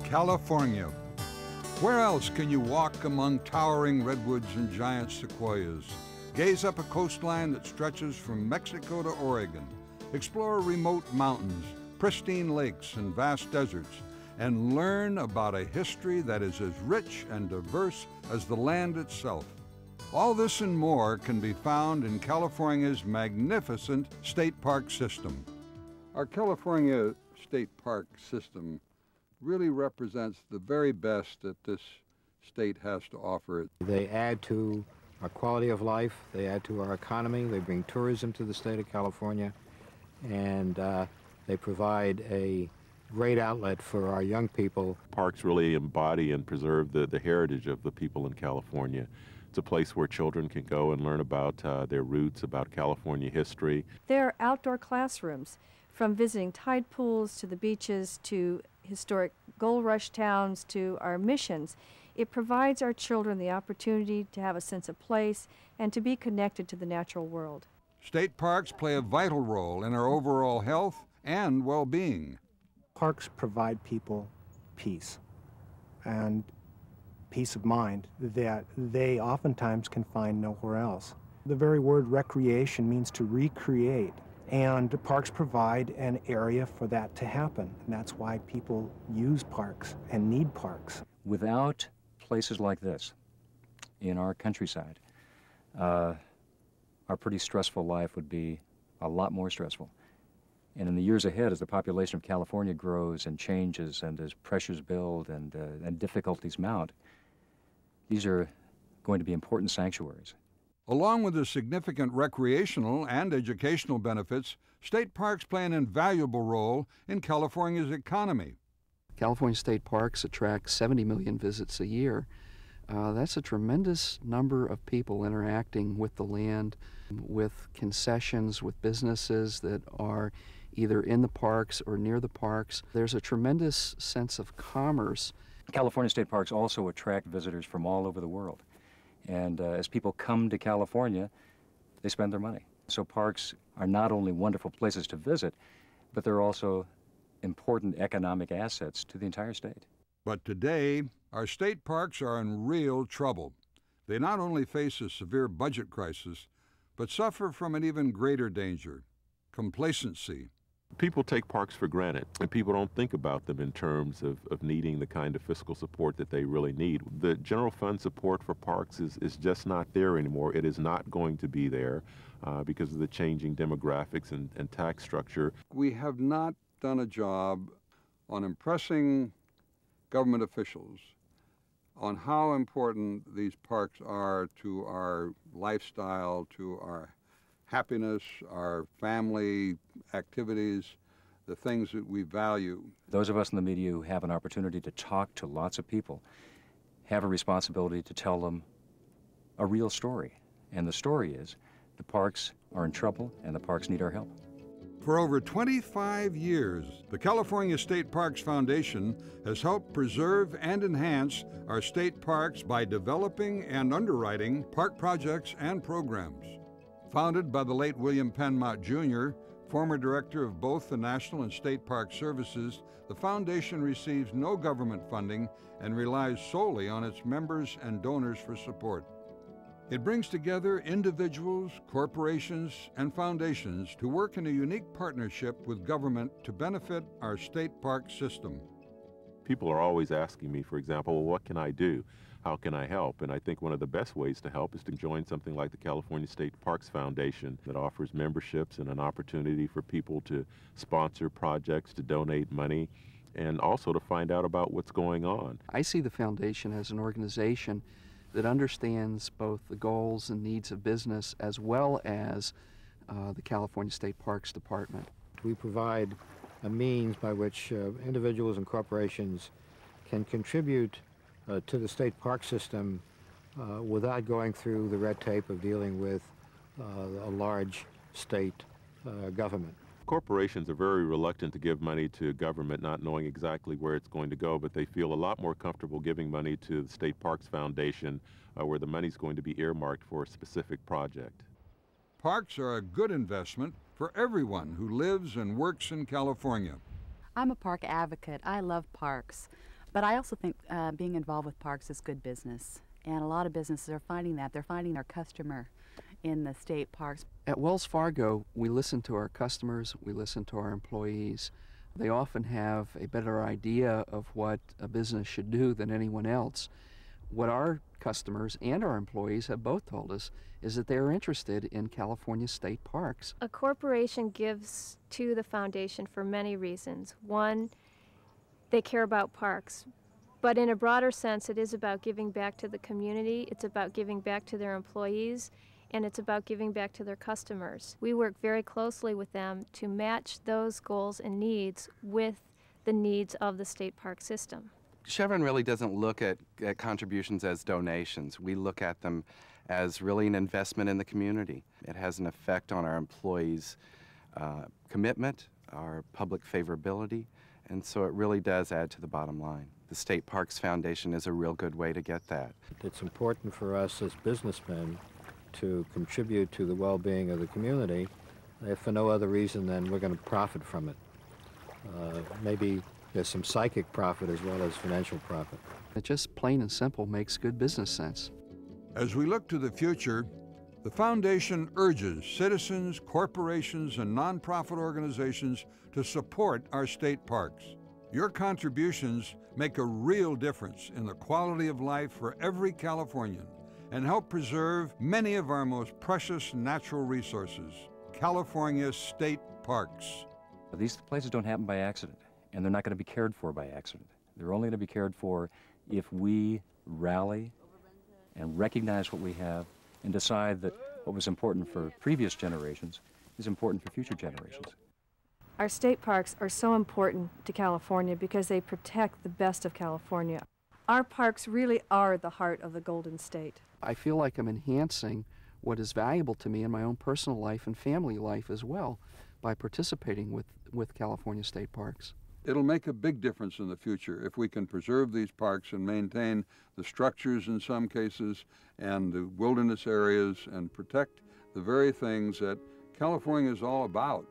California. Where else can you walk among towering redwoods and giant sequoias, gaze up a coastline that stretches from Mexico to Oregon, explore remote mountains, pristine lakes, and vast deserts, and learn about a history that is as rich and diverse as the land itself? All this and more can be found in California's magnificent state park system. Our California state park system really represents the very best that this state has to offer it. They add to our quality of life, they add to our economy, they bring tourism to the state of California, and they provide a great outlet for our young people. Parks really embody and preserve the heritage of the people in California. It's a place where children can go and learn about their roots, about California history. There are outdoor classrooms, from visiting tide pools to the beaches to historic gold rush towns to our missions. It provides our children the opportunity to have a sense of place and to be connected to the natural world. State parks play a vital role in our overall health and well-being. Parks provide people peace and peace of mind that they oftentimes can find nowhere else. The very word recreation means to recreate, and parks provide an area for that to happen, and that's why people use parks and need parks. Without places like this in our countryside, our pretty stressful life would be a lot more stressful. And in the years ahead, as the population of California grows and changes and as pressures build and difficulties mount, these are going to be important sanctuaries. Along with the significant recreational and educational benefits, state parks play an invaluable role in California's economy. California state parks attract 70 million visits a year. That's a tremendous number of people interacting with the land, with concessions, with businesses that are either in the parks or near the parks. There's a tremendous sense of commerce. California state parks also attract visitors from all over the world. And as people come to California, they spend their money. So parks are not only wonderful places to visit, but they're also important economic assets to the entire state. But today, our state parks are in real trouble. They not only face a severe budget crisis, but suffer from an even greater danger: complacency. People take parks for granted, and people don't think about them in terms of needing the kind of fiscal support that they really need. The general fund support for parks is just not there anymore. It is not going to be there because of the changing demographics and tax structure. We have not done a job on impressing government officials on how important these parks are to our lifestyle, to our happiness, our family activities, the things that we value. Those of us in the media who have an opportunity to talk to lots of people have a responsibility to tell them a real story. And the story is the parks are in trouble and the parks need our help. For over 25 years, the California State Parks Foundation has helped preserve and enhance our state parks by developing and underwriting park projects and programs. Founded by the late William Penn Mott, Jr., former director of both the National and State Park Services, the foundation receives no government funding and relies solely on its members and donors for support. It brings together individuals, corporations, and foundations to work in a unique partnership with government to benefit our state park system. People are always asking me, for example, well, what can I do? How can I help? And I think one of the best ways to help is to join something like the California State Parks Foundation that offers memberships and an opportunity for people to sponsor projects, to donate money, and also to find out about what's going on. I see the foundation as an organization that understands both the goals and needs of business as well as the California State Parks Department. We provide a means by which individuals and corporations can contribute to the state park system without going through the red tape of dealing with a large state government. Corporations are very reluctant to give money to government, not knowing exactly where it's going to go, but they feel a lot more comfortable giving money to the State Parks Foundation where the money's going to be earmarked for a specific project. Parks are a good investment for everyone who lives and works in California. I'm a park advocate. I love parks. But I also think being involved with parks is good business. And a lot of businesses are finding that. They're finding their customer in the state parks. At Wells Fargo, we listen to our customers, we listen to our employees. They often have a better idea of what a business should do than anyone else. What our customers and our employees have both told us is that they are interested in California state parks. A corporation gives to the foundation for many reasons. One, they care about parks. But in a broader sense, it is about giving back to the community, it's about giving back to their employees, and it's about giving back to their customers. We work very closely with them to match those goals and needs with the needs of the state park system. Chevron really doesn't look at contributions as donations. We look at them as really an investment in the community. It has an effect on our employees' commitment, our public favorability, and so it really does add to the bottom line. The State Parks Foundation is a real good way to get that. It's important for us as businessmen to contribute to the well-being of the community, if for no other reason than we're going to profit from it. Maybe there's some psychic profit as well as financial profit. It just plain and simple makes good business sense. As we look to the future, the Foundation urges citizens, corporations, and nonprofit organizations to support our state parks. Your contributions make a real difference in the quality of life for every Californian and help preserve many of our most precious natural resources, California's state parks. These places don't happen by accident, and they're not going to be cared for by accident. They're only going to be cared for if we rally and recognize what we have and decide that what was important for previous generations is important for future generations. Our state parks are so important to California because they protect the best of California. Our parks really are the heart of the Golden State. I feel like I'm enhancing what is valuable to me in my own personal life and family life as well by participating with California state parks. It'll make a big difference in the future if we can preserve these parks and maintain the structures in some cases and the wilderness areas and protect the very things that California is all about.